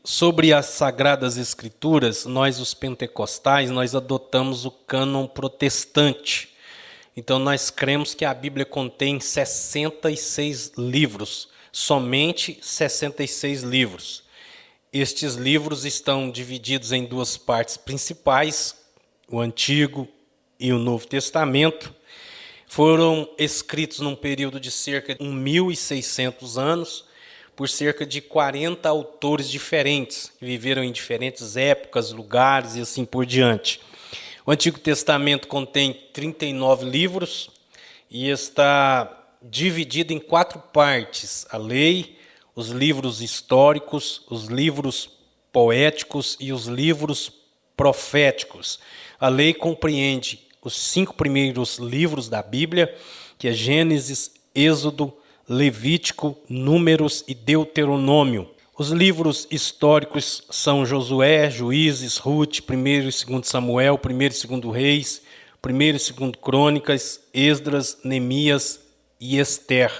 sobre as Sagradas Escrituras, nós os pentecostais, nós adotamos o cânon protestante. Então nós cremos que a Bíblia contém 66 livros, somente 66 livros. Estes livros estão divididos em duas partes principais, o Antigo e o Novo Testamento. Foram escritos num período de cerca de 1.600 anos, por cerca de 40 autores diferentes, que viveram em diferentes épocas, lugares e assim por diante. O Antigo Testamento contém 39 livros e está dividido em 4 partes: a lei, os livros históricos, os livros poéticos e os livros proféticos. A lei compreende os 5 primeiros livros da Bíblia, que é Gênesis, Êxodo, Levítico, Números e Deuteronômio. Os livros históricos são Josué, Juízes, Rute, 1º e 2º Samuel, 1º e 2º Reis, 1º e 2º Crônicas, Esdras, Neemias e Ester.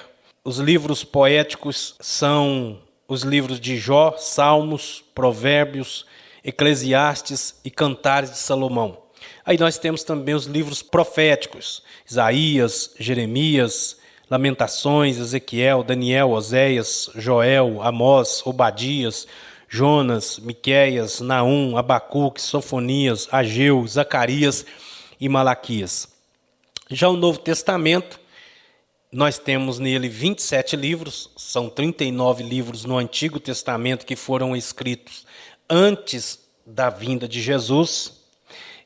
Os livros poéticos são os livros de Jó, Salmos, Provérbios, Eclesiastes e Cantares de Salomão. Aí nós temos também os livros proféticos: Isaías, Jeremias, Lamentações, Ezequiel, Daniel, Oséias, Joel, Amós, Obadias, Jonas, Miqueias, Naum, Abacuque, Sofonias, Ageu, Zacarias e Malaquias. Já o Novo Testamento, nós temos nele 27 livros, são 39 livros no Antigo Testamento que foram escritos antes da vinda de Jesus,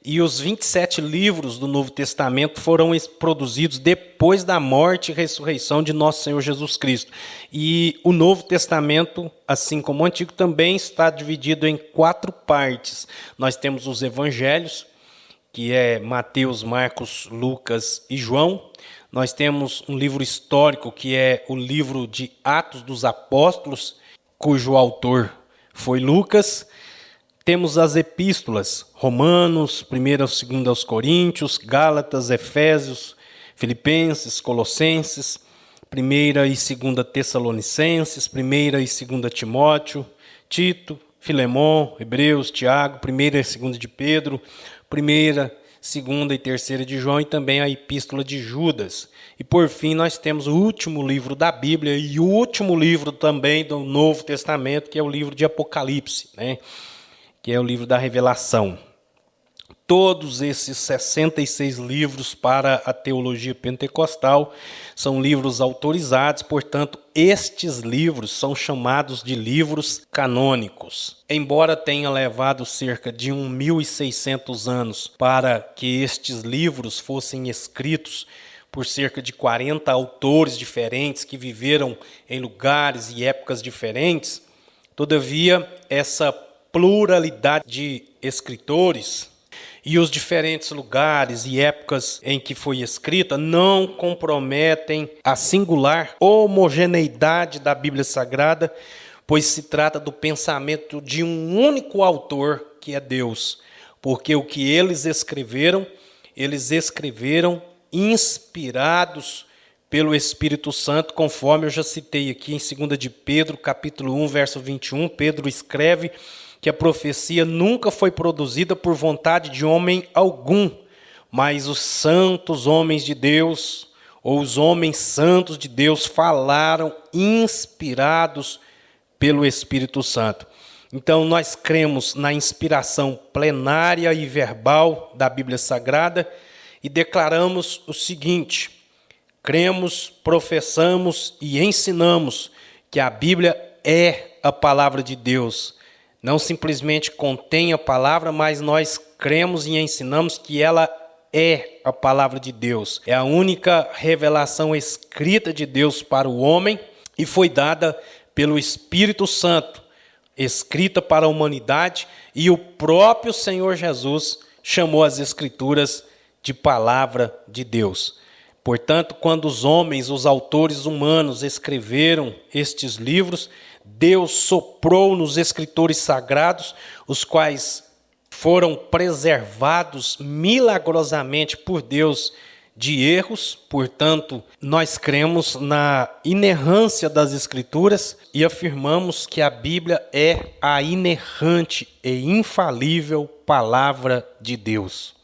e os 27 livros do Novo Testamento foram produzidos depois da morte e ressurreição de nosso Senhor Jesus Cristo. E o Novo Testamento, assim como o Antigo, também está dividido em 4 partes. Nós temos os Evangelhos, que é Mateus, Marcos, Lucas e João. Nós temos um livro histórico, que é o livro de Atos dos Apóstolos, cujo autor foi Lucas. Temos as epístolas, Romanos, 1ª ou 2ª aos Coríntios, Gálatas, Efésios, Filipenses, Colossenses, 1ª e 2ª Tessalonicenses, 1ª e 2ª Timóteo, Tito, Filemon, Hebreus, Tiago, 1ª e 2ª de Pedro, 1ª, 2ª e 3ª de João e também a epístola de Judas. E por fim nós temos o último livro da Bíblia e o último livro também do Novo Testamento, que é o livro de Apocalipse, que é o livro da Revelação. Todos esses 66 livros para a teologia pentecostal são livros autorizados, portanto, estes livros são chamados de livros canônicos. Embora tenha levado cerca de 1.600 anos para que estes livros fossem escritos por cerca de 40 autores diferentes que viveram em lugares e épocas diferentes, todavia, essa pluralidade de escritores e os diferentes lugares e épocas em que foi escrita não comprometem a singular homogeneidade da Bíblia Sagrada, pois se trata do pensamento de um único autor, que é Deus. Porque o que eles escreveram inspirados pelo Espírito Santo, conforme eu já citei aqui em 2 de Pedro, capítulo 1, verso 21, Pedro escreve que a profecia nunca foi produzida por vontade de homem algum, mas os santos homens de Deus, ou os homens santos de Deus, falaram inspirados pelo Espírito Santo. Então nós cremos na inspiração plenária e verbal da Bíblia Sagrada e declaramos o seguinte: cremos, professamos e ensinamos que a Bíblia é a palavra de Deus. Não simplesmente contém a palavra, mas nós cremos e ensinamos que ela é a palavra de Deus. É a única revelação escrita de Deus para o homem e foi dada pelo Espírito Santo, escrita para a humanidade, e o próprio Senhor Jesus chamou as Escrituras de palavra de Deus. Portanto, quando os homens, os autores humanos escreveram estes livros, Deus soprou nos escritores sagrados, os quais foram preservados milagrosamente por Deus de erros, portanto, nós cremos na inerrância das Escrituras e afirmamos que a Bíblia é a inerrante e infalível palavra de Deus.